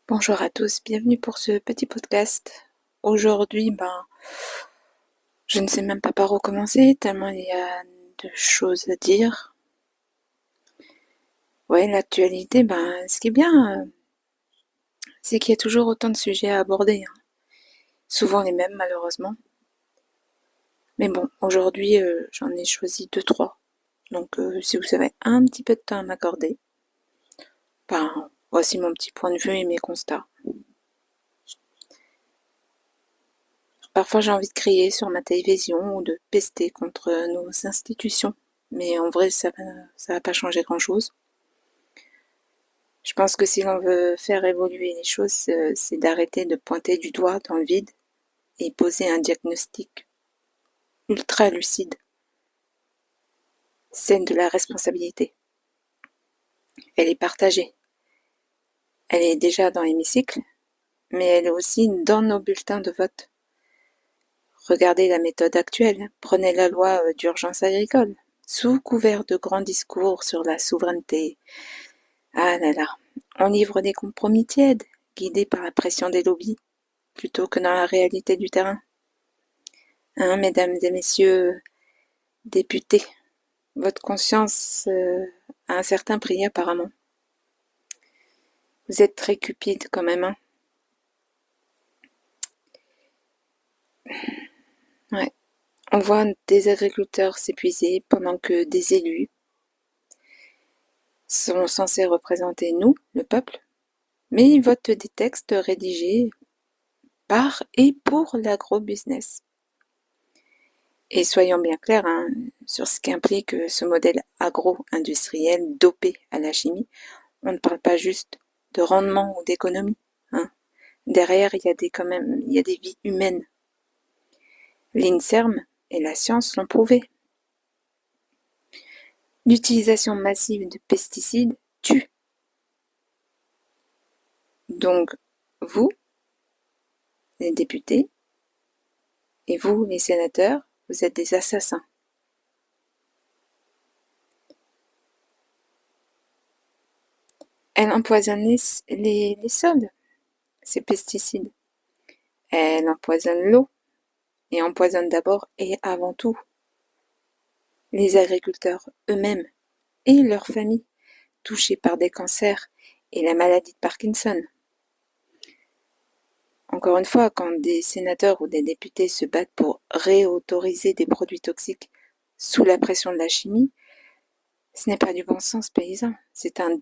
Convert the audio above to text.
Bonjour à tous, bienvenue pour ce petit podcast. Aujourd'hui, je ne sais même pas par où commencer, tellement il y a de choses à dire. Ouais, l'actualité, ce qui est bien, c'est qu'il y a toujours autant de sujets à aborder, hein. Souvent les mêmes, malheureusement. Mais bon, aujourd'hui, j'en ai choisi deux, trois. Donc, si vous avez un petit peu de temps à m'accorder, voici mon petit point de vue et mes constats. Parfois, j'ai envie de crier sur ma télévision ou de pester contre nos institutions. Mais en vrai, ça va pas changer grand-chose. Je pense que si l'on veut faire évoluer les choses, c'est d'arrêter de pointer du doigt dans le vide et poser un diagnostic ultra lucide. C'est de la responsabilité. Elle est partagée. Elle est déjà dans l'hémicycle, mais elle est aussi dans nos bulletins de vote. Regardez la méthode actuelle. Prenez la loi d'urgence agricole. Sous couvert de grands discours sur la souveraineté. Ah là là. On livre des compromis tièdes, guidés par la pression des lobbies, plutôt que dans la réalité du terrain. Hein, mesdames et messieurs députés, votre conscience a un certain prix apparemment. Vous êtes très cupide quand même, hein. Ouais. On voit des agriculteurs s'épuiser pendant que des élus sont censés représenter nous, le peuple, mais ils votent des textes rédigés par et pour l'agro-business. Et soyons bien clairs, hein, sur ce qu'implique ce modèle agro-industriel dopé à la chimie. On ne parle pas juste de rendement ou d'économie, hein. Derrière, il y a des vies humaines. L'INSERM et la science l'ont prouvé. L'utilisation massive de pesticides tue. Donc, vous, les députés, et vous, les sénateurs, vous êtes des assassins. Elle empoisonne les sols, ces pesticides. Elle empoisonne l'eau, et empoisonne d'abord et avant tout les agriculteurs eux-mêmes et leurs familles touchées par des cancers et la maladie de Parkinson. Encore une fois, quand des sénateurs ou des députés se battent pour réautoriser des produits toxiques sous la pression de la chimie, ce n'est pas du bon sens paysan, c'est un